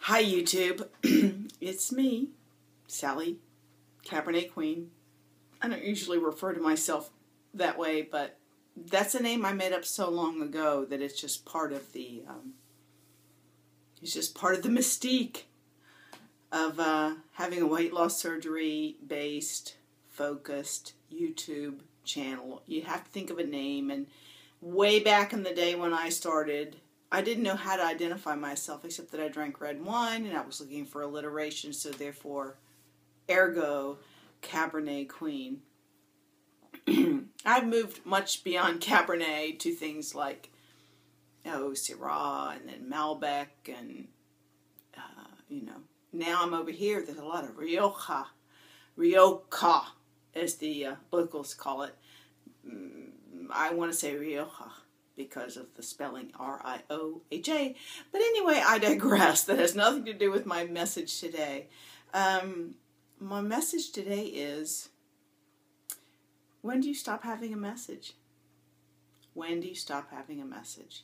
Hi YouTube, it's me, Sally, Cabernet Queen. I don't usually refer to myself that way, but that's a name I made up so long ago that it's just part of the, mystique of having a weight loss surgery based, focused YouTube channel. You have to think of a name, and way back in the day when I started, I didn't know how to identify myself except that I drank red wine and I was looking for alliteration, so therefore, ergo, Cabernet Queen. I've moved much beyond Cabernet to things like, Syrah and then Malbec and, now I'm over here, there's a lot of Rioja, as the locals call it. I want to say Rioja because of the spelling R-I-O-H-A. But anyway, I digress. That has nothing to do with my message today. My message today is, when do you stop having a message? When do you stop having a message?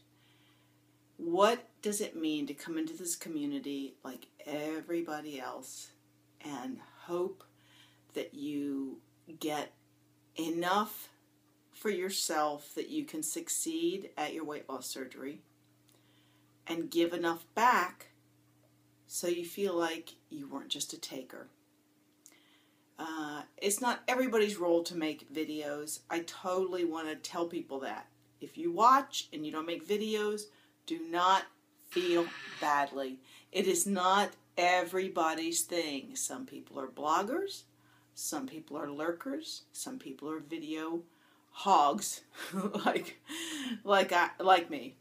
What does it mean to come into this community like everybody else and hope that you get enough for yourself that you can succeed at your weight loss surgery and give enough back so you feel like you weren't just a taker? It's not everybody's role to make videos. I totally want to tell people that. If you watch and you don't make videos, do not feel badly. It is not everybody's thing. Some people are bloggers, some people are lurkers, some people are video hogs, like me.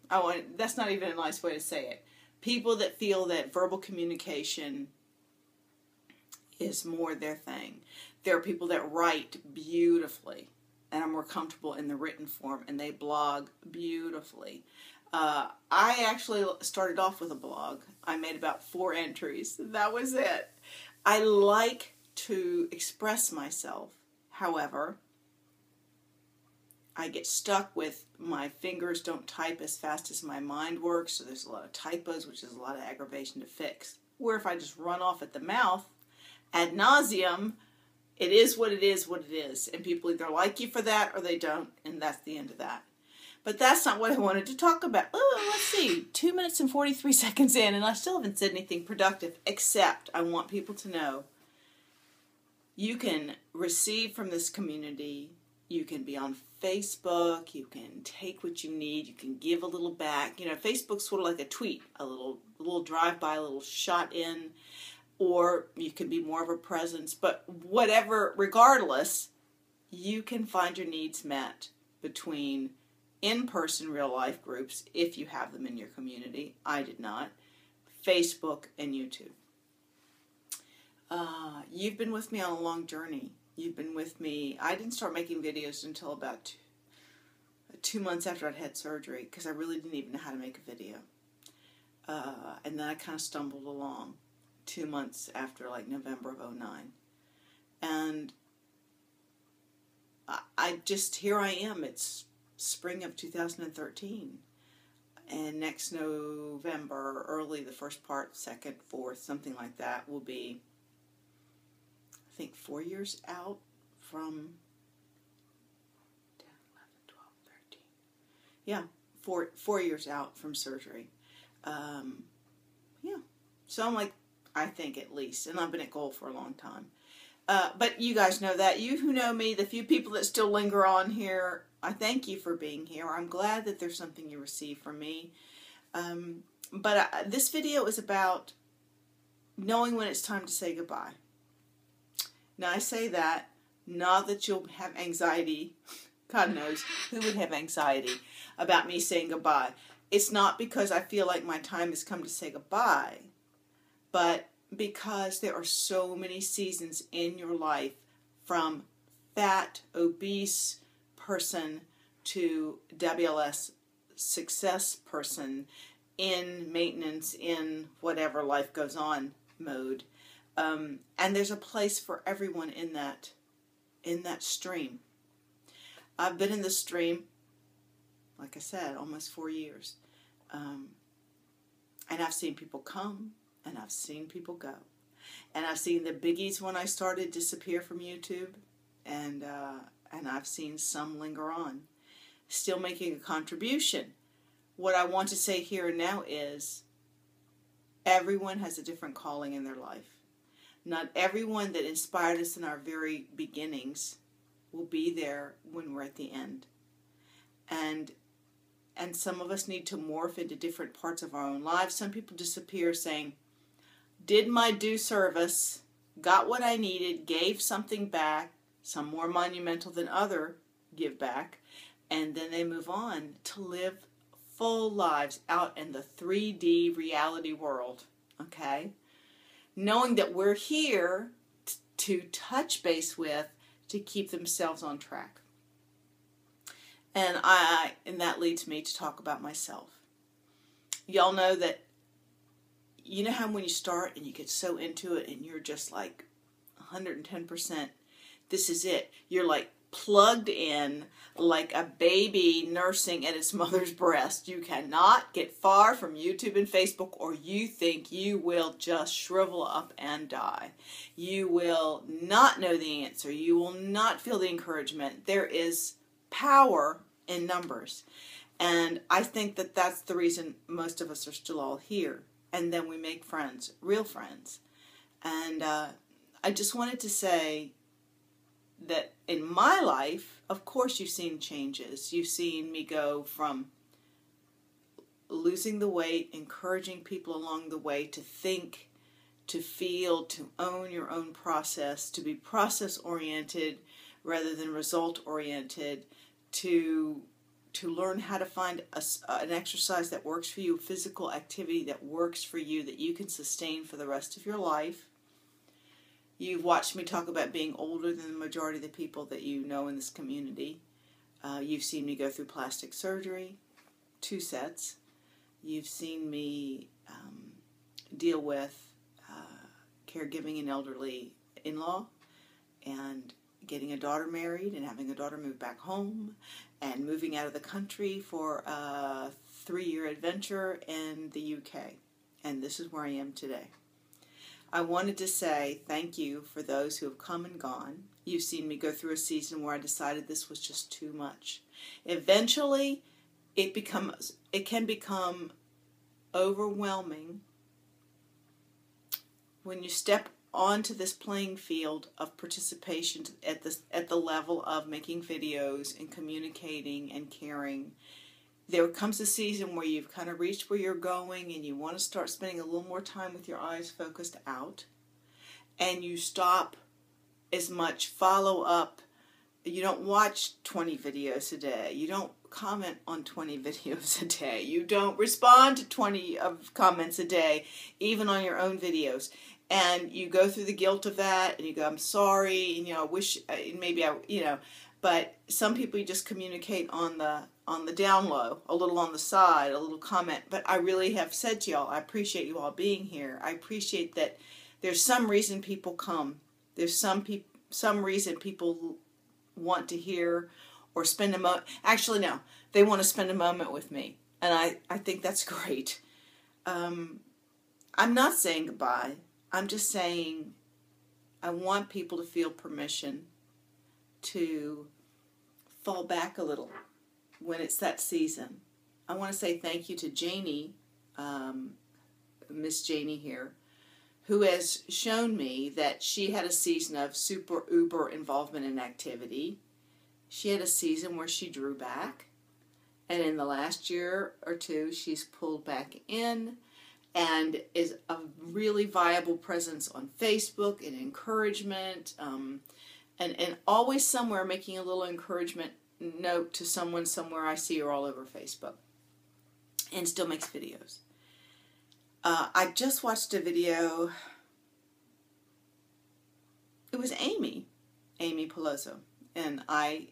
That's not even a nice way to say it. People that feel that verbal communication is more their thing. There are people that write beautifully and are more comfortable in the written form, and they blog beautifully. I actually started off with a blog. I made about 4 entries. That was it. I like to express myself. However, I get stuck with my fingers don't type as fast as my mind works, so there's a lot of typos, which is a lot of aggravation to fix. Where if I just run off at the mouth, ad nauseum, it is what it is, and people either like you for that or they don't, and that's the end of that. But that's not what I wanted to talk about. Oh, let's see, 2 minutes and 43 seconds in, and I still haven't said anything productive, except I want people to know you can receive from this community. You can be on Facebook, you can take what you need, you can give a little back. Facebook's sort of like a tweet, a little drive-by, a little shot in, or you can be more of a presence. But whatever, regardless, you can find your needs met between in-person real-life groups, if you have them in your community. I did not. Facebook and YouTube. You've been with me on a long journey. You've been with me. I didn't start making videos until about 2 months after I'd had surgery, because I really didn't even know how to make a video. And then I kind of stumbled along 2 months after, like November of 2009. And here I am. It's spring of 2013. And next November, early, the first part, second, fourth, something like that, will be, I think, 4 years out from 10, 11, 12, 13. Yeah, 4 years out from surgery. Yeah. So I'm like, I think at least, and I've been at goal for a long time. But you guys know that. You who know me, the few people that still linger on here, I thank you for being here. I'm glad that there's something you receive from me. But this video is about knowing when it's time to say goodbye. Now, I say that not that you'll have anxiety. God knows who would have anxiety about me saying goodbye. It's not because I feel like my time has come to say goodbye, but because there are so many seasons in your life, from fat, obese person to WLS success person, in maintenance, in whatever life goes on mode. And there's a place for everyone in that stream. I've been in the stream, like I said, almost 4 years. And I've seen people come and I've seen people go. And I've seen the biggies when I started disappear from YouTube, and I've seen some linger on, still making a contribution. What I want to say here and now is everyone has a different calling in their life. Not everyone that inspired us in our very beginnings will be there when we're at the end. And some of us need to morph into different parts of our own lives. Some people disappear saying, did my due service, got what I needed, gave something back, some more monumental than other give back, and then they move on to live full lives out in the 3D reality world, okay? Knowing that we're here to touch base with, to keep themselves on track. And that leads me to talk about myself. Y'all know that, you know how when you start and you get so into it and you're just like 110%, this is it. You're like plugged in like a baby nursing at its mother's breast. You cannot get far from YouTube and Facebook, or you think you will just shrivel up and die. You will not know the answer. You will not feel the encouragement. There is power in numbers. And I think that that's the reason most of us are still all here. And then we make friends, real friends. And I just wanted to say that in my life, of course you've seen changes. You've seen me go from losing the weight, encouraging people along the way to think, to feel, to own your own process, to be process-oriented rather than result-oriented, to learn how to find an exercise that works for you, a physical activity that works for you, that you can sustain for the rest of your life. You've watched me talk about being older than the majority of the people that you know in this community. You've seen me go through plastic surgery, 2 sets. You've seen me deal with caregiving an elderly in-law, and getting a daughter married and having a daughter move back home, and moving out of the country for a 3-year adventure in the UK. And this is where I am today. I wanted to say thank you for those who have come and gone. You've seen me go through a season where I decided this was just too much. Eventually, it can become overwhelming when you step onto this playing field of participation at the level of making videos and communicating and caring. There comes a season where you've kind of reached where you're going and you want to start spending a little more time with your eyes focused out, and you stop as much follow-up. You don't watch 20 videos a day. You don't comment on 20 videos a day. You don't respond to 20 comments a day, even on your own videos. And you go through the guilt of that, and you go, I'm sorry, and I wish, maybe but some people you just communicate on the down low, a little on the side, a little comment. But I really have said to y'all, I appreciate you all being here. I appreciate that there's some reason people come. There's some reason people want to hear or spend a moment. Actually, no, they want to spend a moment with me. And I think that's great. I'm not saying goodbye. I'm just saying I want people to feel permission to fall back a little when it's that season. I want to say thank you to Janie, Miss Janie here, who has shown me that she had a season of super uber involvement in activity. She had a season where she drew back, and in the last year or two she's pulled back in and is a really viable presence on Facebook and encouragement, and always somewhere making a little encouragement note to someone somewhere. I see her all over Facebook, and still makes videos. I just watched a video. It was Amy Peloso, and I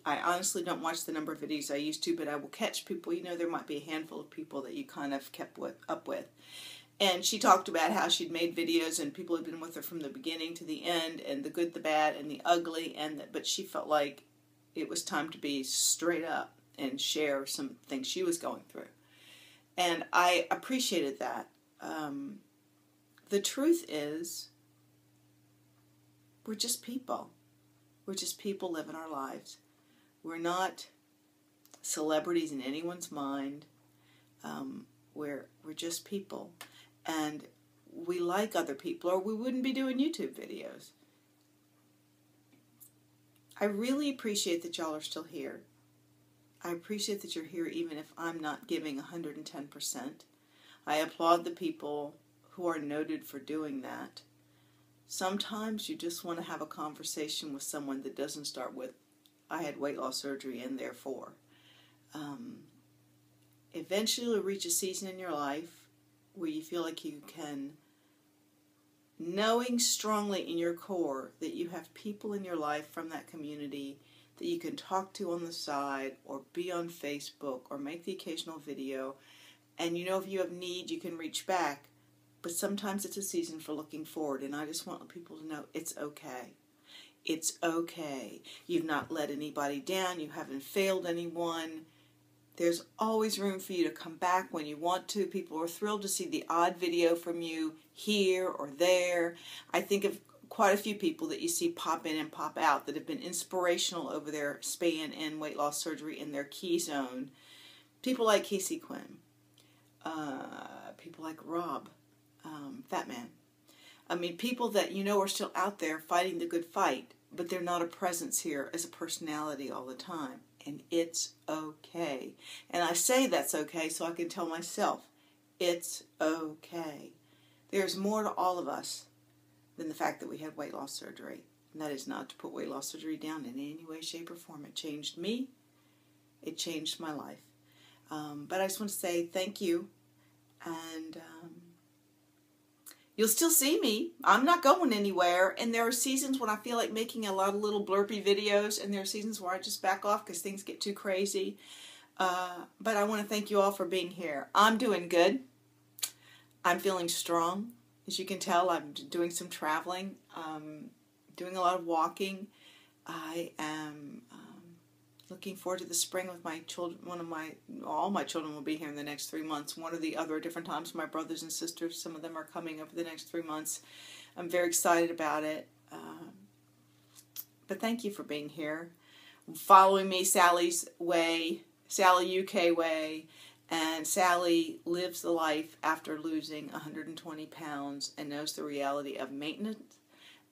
honestly don't watch the number of videos I used to, but I will catch people. There might be a handful of people that you kind of kept up with. And she talked about how she'd made videos and people had been with her from the beginning to the end, and the good, the bad, and the ugly, but she felt like it was time to be straight up and share some things she was going through. And I appreciated that. the truth is, we're just people. We're just people living our lives. We're not celebrities in anyone's mind. We're just people. And we like other people, or we wouldn't be doing YouTube videos. I really appreciate that y'all are still here. I appreciate that you're here even if I'm not giving 110%. I applaud the people who are noted for doing that. Sometimes you just want to have a conversation with someone that doesn't start with, I had weight loss surgery and therefore. Eventually you'll reach a season in your life where you feel like you can, knowing strongly in your core that you have people in your life from that community that you can talk to on the side or be on Facebook or make the occasional video. And you know if you have need, you can reach back. But sometimes it's a season for looking forward. And I just want people to know it's okay. It's okay. You've not let anybody down. You haven't failed anyone. There's always room for you to come back when you want to. People are thrilled to see the odd video from you here or there. I think of quite a few people that you see pop in and pop out that have been inspirational over their span and weight loss surgery in their key zone. People like Casey Quinn. People like Rob, Fat Man. I mean, people that you know are still out there fighting the good fight, but they're not a presence here as a personality all the time. And it's okay. And I say that's okay so I can tell myself, it's okay. There's more to all of us than the fact that we had weight loss surgery. And that is not to put weight loss surgery down in any way, shape, or form. It changed me. It changed my life. But I just want to say thank you. And you'll still see me. I'm not going anywhere. And there are seasons when I feel like making a lot of little blurpy videos. And there are seasons where I just back off because things get too crazy. But I want to thank you all for being here. I'm doing good. I'm feeling strong. As you can tell, I'm doing some traveling. Doing a lot of walking. I am looking forward to the spring with my children. All my children will be here in the next 3 months. One or the other at different times. My brothers and sisters, some of them are coming over the next 3 months. I'm very excited about it. But thank you for being here. Following me, Sally's Way, Sally UK Way. And Sally lives the life after losing 120 pounds and knows the reality of maintenance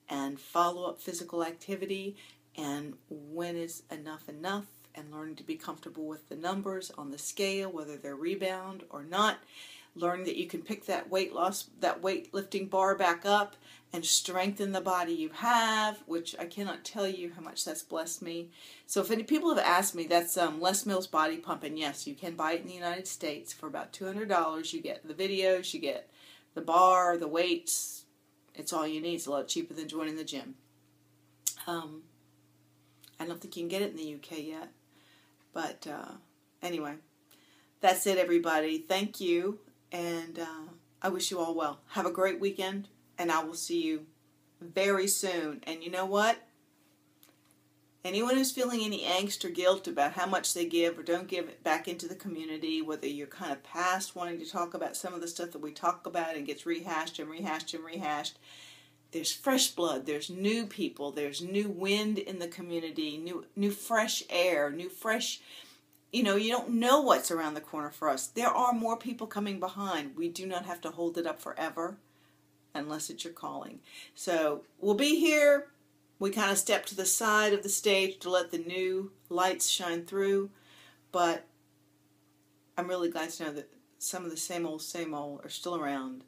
and follow-up physical activity and when is enough, and learning to be comfortable with the numbers on the scale, whether they're rebound or not. Learning that you can pick that weightlifting bar back up and strengthen the body you have, which I cannot tell you how much that's blessed me. So if any people have asked me, that's Les Mills Body Pump, and yes, you can buy it in the United States for about $200. You get the videos, you get the bar, the weights. It's all you need. It's a lot cheaper than joining the gym. I don't think you can get it in the UK yet. But anyway, that's it, everybody. Thank you, and I wish you all well. Have a great weekend, and I will see you very soon. And you know what? Anyone who's feeling any angst or guilt about how much they give or don't give it back into the community, whether you're kind of past wanting to talk about some of the stuff that we talk about and gets rehashed and rehashed and rehashed, there's fresh blood, there's new people, there's new wind in the community, new fresh air, new fresh, you don't know what's around the corner for us. There are more people coming behind. We do not have to hold it up forever unless it's your calling. So we'll be here. We kind of step to the side of the stage to let the new lights shine through, but I'm really glad to know that some of the same old are still around.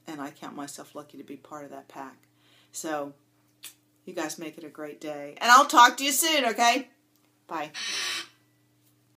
And I count myself lucky to be part of that pack. So, you guys make it a great day. And I'll talk to you soon, okay? Bye.